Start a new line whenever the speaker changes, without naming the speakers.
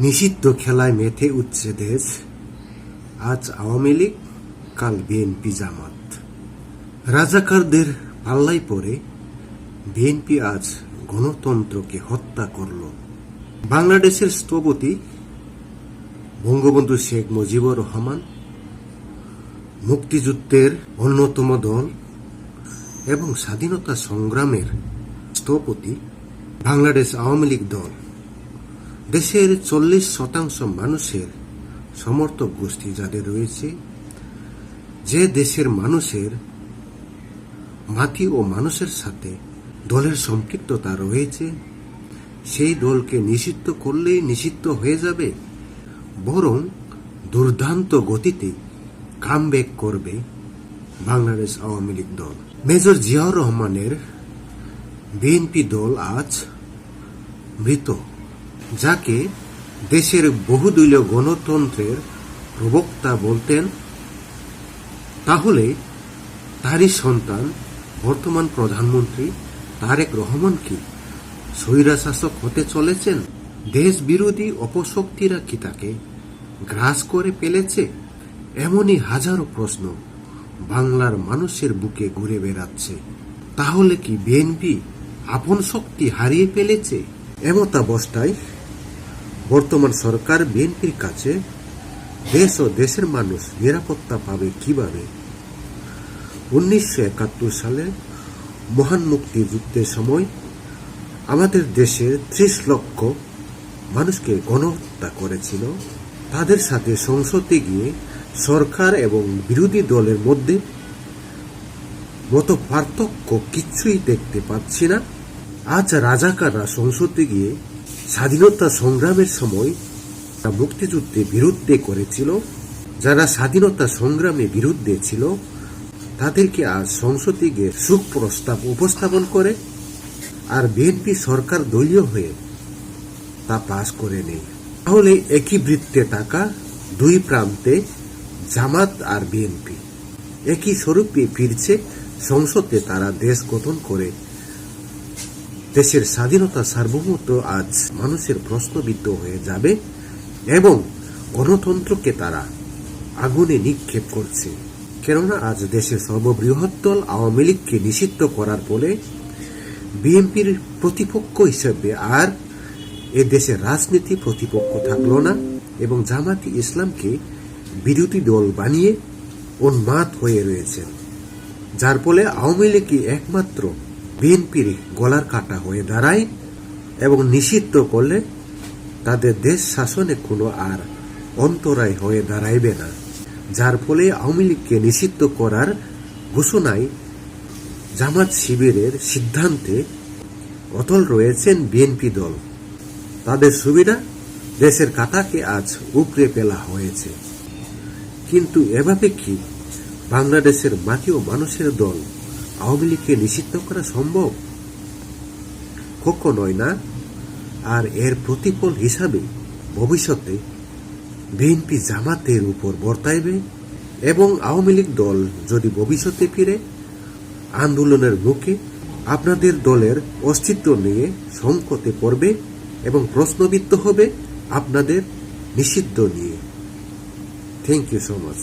নিষিদ্ধ খেলায় মেতে উঠছে দেশ। আজ আওয়ামী লীগ, কাল বিএনপি জামাত। রাজাকারদের পাল্লায় পড়ে বিএনপি আজ গণতন্ত্রকে হত্যা করল। বাংলাদেশের স্থপতি বঙ্গবন্ধু শেখ মুজিবুর রহমান, মুক্তিযুদ্ধের অন্যতম দল এবং স্বাধীনতা সংগ্রামের স্থপতি বাংলাদেশ আওয়ামী লীগ দল, দেশের 40% মানুষের সমর্থক গোষ্ঠী যাদের রয়েছে, যে দেশের মানুষের মাটি ও মানুষের সাথে দলের সম্পৃক্ততা রয়েছে, সেই দলকে নিষিদ্ধ করলেই নিষিদ্ধ হয়ে যাবে, বরং দুর্দান্ত গতিতে কামব্যাক করবে বাংলাদেশ আওয়ামী লীগ দল। মেজর জিয়াউর রহমানের বিএনপি দল আজ মৃত, যাকে দেশের বহুদলীয় গণতন্ত্রের প্রবক্তা বলতেন। তাহলে তারই সন্তান বর্তমান প্রধানমন্ত্রী তারেক রহমান কি স্বৈরশাসক হতে চলেছেন? দেশ বিরোধী অপশক্তিরা কি তাকে গ্রাস করে ফেলেছে? এমনই হাজারো প্রশ্ন বাংলার মানুষের বুকে ঘুরে বেড়াচ্ছে। তাহলে কি বিএনপি আপন শক্তি হারিয়ে ফেলেছে? এমতাবস্থায় বর্তমান সরকার বিএনপির কাছে দেশ ও দেশের মানুষ নিরাপত্তা পাবে কিভাবে? 1971 সালে মহান মুক্তিযুদ্ধের সময় আমাদের দেশের 30 লক্ষ মানুষকে গণহত্যা করেছিল। তাদের সাথে সংসদে গিয়ে সরকার এবং বিরোধী দলের মধ্যে মত পার্থক্য কিছুই দেখতে পাচ্ছি না। আজ রাজাকাররা সংসদে গিয়ে স্বাধীনতা সংগ্রামের সময় মুক্তিযুদ্ধের বিরুদ্ধে করেছিল, যারা স্বাধীনতা সংগ্রামে বিরুদ্ধে ছিল তাদেরকে আজ সংসদে গিয়ে সুখ প্রস্তাব উপস্থাপন করে, আর বিএনপি সরকার দলীয় হয়ে তা পাশ করে নেই। তাহলে একই বৃত্তে থাকা দুই প্রান্তে জামাত আর বিএনপি একই স্বরূপে ফিরছে সংসদে। তারা দেশ গঠন করে দেশের স্বাধীনতা সার্বভৌমত্ব আজ মানুষের প্রশ্নবিদ্ধ হয়ে যাবে এবং গণতন্ত্রকে তারা আগুনে নিক্ষেপ করছে। কেননা আজ দেশের সর্ববৃহৎ দল আওয়ামী লীগকে নিষিদ্ধ করার ফলে বিএনপির প্রতিপক্ষ হিসেবে আর এ দেশের রাজনীতি প্রতিপক্ষ থাকলো না এবং জামাতি ইসলামকে বিরোধী দল বানিয়ে উন্মাদ হয়ে রয়েছে, যার ফলে আওয়ামী লীগই একমাত্র বিএনপির গলার কাটা হয়ে দাঁড়ায় এবং নিষিদ্ধ করলে তাদের দেশ শাসনে কোনো আর অন্তরায় হয়ে দাঁড়াইবে না। যার ফলে আওয়ামী লীগকে নিষিদ্ধ করার ঘোষণায় জামাত শিবিরের সিদ্ধান্তে অটল রয়েছেন বিএনপি দল। তাদের সুবিধা দেশের কাঁটাকে আজ উপড়ে ফেলা হয়েছে। কিন্তু এভাবে কি বাংলাদেশের মাটি ও মানুষের দল আওয়ামী লীগকে নিষিদ্ধ করা সম্ভব? কখনোই না। আর এর প্রতিফল হিসাবে ভবিষ্যতে বিএনপি জামাতের উপর বর্তাইবে এবং আওয়ামী লীগ দল যদি ভবিষ্যতে ফিরে আন্দোলনের মুখে আপনাদের দলের অস্তিত্ব নিয়ে সংকটে পড়বে এবং প্রশ্নবিদ্ধ হবে আপনাদের নিষিদ্ধ নিয়ে। Thank you so much.